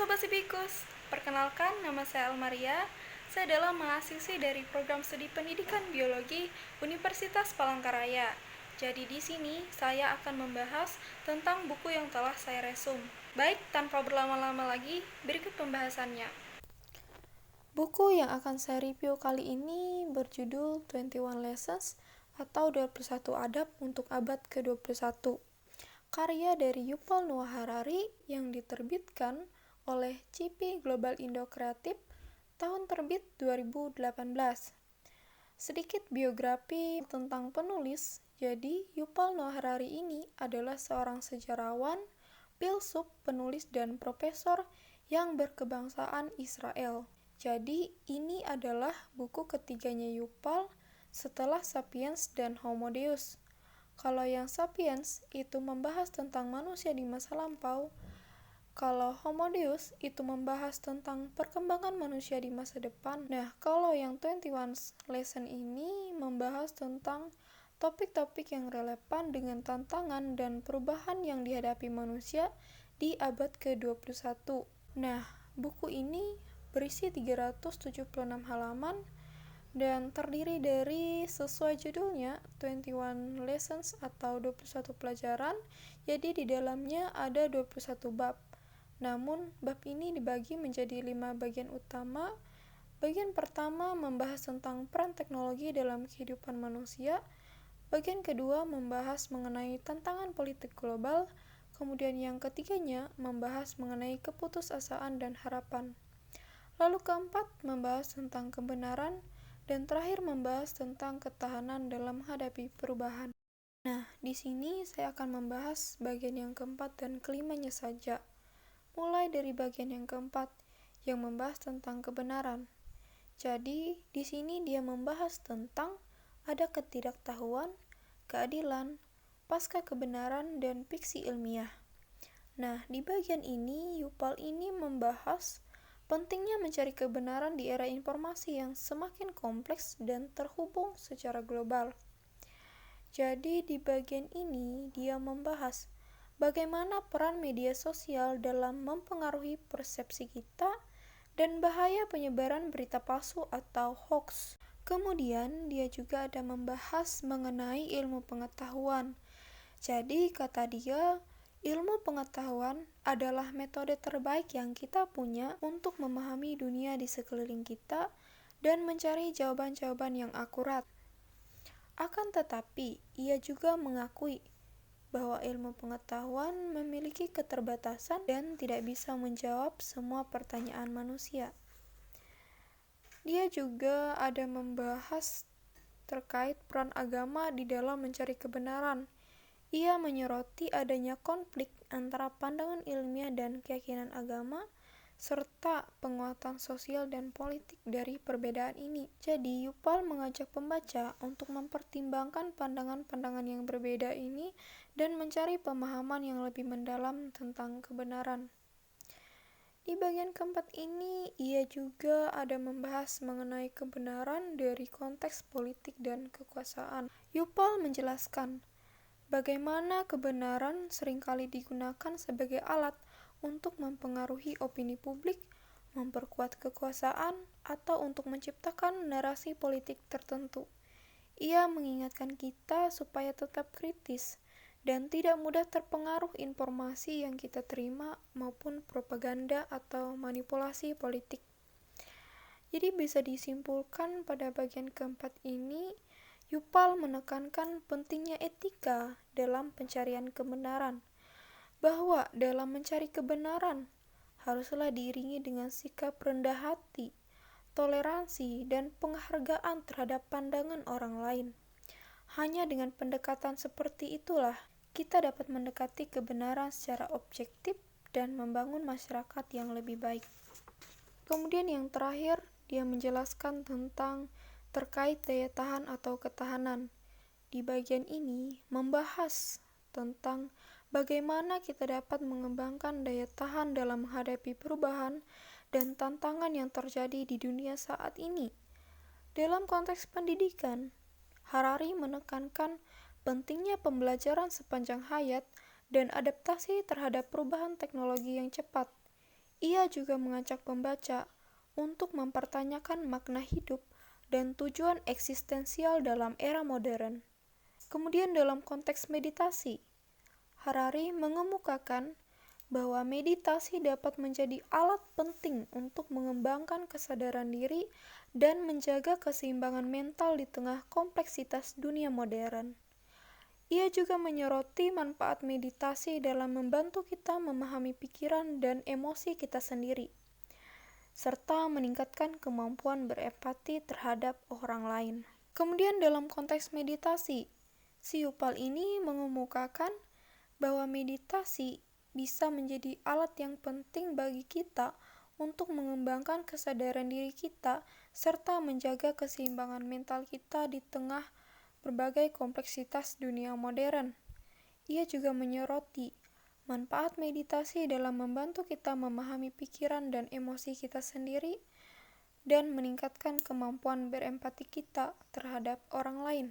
Sobat Sipikus, perkenalkan nama saya Almaria. Saya adalah mahasiswi dari program studi pendidikan biologi Universitas Palangkaraya. Jadi di sini saya akan membahas tentang buku yang telah saya resum. Baik, tanpa berlama-lama lagi, berikut pembahasannya. Buku yang akan saya review kali ini berjudul 21 Lessons atau 21 Adab untuk Abad ke-21. Karya dari Yuval Noah Harari yang diterbitkan oleh CP Global Indo Kreatif, tahun terbit 2018. Sedikit biografi tentang penulis. Jadi, Yuval Noah Harari ini adalah seorang sejarawan, filsuf, penulis, dan profesor yang berkebangsaan Israel. Jadi, ini adalah buku ketiganya Yuval setelah Sapiens dan Homo Deus. Kalau yang Sapiens itu membahas tentang manusia di masa lampau, kalau Homo Deus itu membahas tentang perkembangan manusia di masa depan. Nah, kalau yang 21 Lesson ini membahas tentang topik-topik yang relevan dengan tantangan dan perubahan yang dihadapi manusia di abad ke-21. Nah, buku ini berisi 376 halaman dan terdiri dari, sesuai judulnya, 21 Lessons atau 21 pelajaran. Jadi di dalamnya ada 21 bab. Namun, bab ini dibagi menjadi 5 bagian utama. Bagian pertama membahas tentang peran teknologi dalam kehidupan manusia. Bagian kedua membahas mengenai tantangan politik global. Kemudian yang ketiganya membahas mengenai keputusasaan dan harapan. Lalu keempat membahas tentang kebenaran. Dan terakhir membahas tentang ketahanan dalam menghadapi perubahan. Nah, di sini saya akan membahas bagian yang keempat dan kelimanya saja. Mulai dari bagian yang keempat, yang membahas tentang kebenaran. Jadi, di sini dia membahas tentang ada ketidaktahuan, keadilan, pasca kebenaran, dan fiksi ilmiah. Nah, di bagian ini, Yuval ini membahas pentingnya mencari kebenaran di era informasi yang semakin kompleks dan terhubung secara global. Jadi, di bagian ini, dia membahas bagaimana peran media sosial dalam mempengaruhi persepsi kita dan bahaya penyebaran berita palsu atau hoax. Kemudian, dia juga ada membahas mengenai ilmu pengetahuan. Jadi, kata dia, ilmu pengetahuan adalah metode terbaik yang kita punya untuk memahami dunia di sekeliling kita dan mencari jawaban-jawaban yang akurat. Akan tetapi, ia juga mengakui bahwa ilmu pengetahuan memiliki keterbatasan dan tidak bisa menjawab semua pertanyaan manusia. Dia juga ada membahas terkait peran agama di dalam mencari kebenaran. Ia menyoroti adanya konflik antara pandangan ilmiah dan keyakinan agama, serta penguatan sosial dan politik dari perbedaan ini. Jadi, Yuval mengajak pembaca untuk mempertimbangkan pandangan-pandangan yang berbeda ini dan mencari pemahaman yang lebih mendalam tentang kebenaran. Di bagian keempat ini, ia juga ada membahas mengenai kebenaran dari konteks politik dan kekuasaan. Yuval menjelaskan bagaimana kebenaran seringkali digunakan sebagai alat untuk mempengaruhi opini publik, memperkuat kekuasaan, atau untuk menciptakan narasi politik tertentu. Ia mengingatkan kita supaya tetap kritis dan tidak mudah terpengaruh informasi yang kita terima maupun propaganda atau manipulasi politik. Jadi bisa disimpulkan pada bagian keempat ini, Yuval menekankan pentingnya etika dalam pencarian kebenaran, bahwa dalam mencari kebenaran haruslah diiringi dengan sikap rendah hati, toleransi, dan penghargaan terhadap pandangan orang lain. Hanya dengan pendekatan seperti itulah kita dapat mendekati kebenaran secara objektif dan membangun masyarakat yang lebih baik. Kemudian yang terakhir, dia menjelaskan tentang terkait daya tahan atau ketahanan. Di bagian ini membahas tentang bagaimana kita dapat mengembangkan daya tahan dalam menghadapi perubahan dan tantangan yang terjadi di dunia saat ini. Dalam konteks pendidikan, Harari menekankan pentingnya pembelajaran sepanjang hayat dan adaptasi terhadap perubahan teknologi yang cepat. Ia juga mengajak pembaca untuk mempertanyakan makna hidup dan tujuan eksistensial dalam era modern. Kemudian dalam konteks meditasi, Harari mengemukakan bahwa meditasi dapat menjadi alat penting untuk mengembangkan kesadaran diri dan menjaga keseimbangan mental di tengah kompleksitas dunia modern. Ia juga menyoroti manfaat meditasi dalam membantu kita memahami pikiran dan emosi kita sendiri, serta meningkatkan kemampuan berempati terhadap orang lain. Kemudian dalam konteks meditasi, si Yuval ini mengemukakan bahwa meditasi bisa menjadi alat yang penting bagi kita untuk mengembangkan kesadaran diri kita serta menjaga keseimbangan mental kita di tengah berbagai kompleksitas dunia modern. Ia juga menyoroti manfaat meditasi dalam membantu kita memahami pikiran dan emosi kita sendiri dan meningkatkan kemampuan berempati kita terhadap orang lain.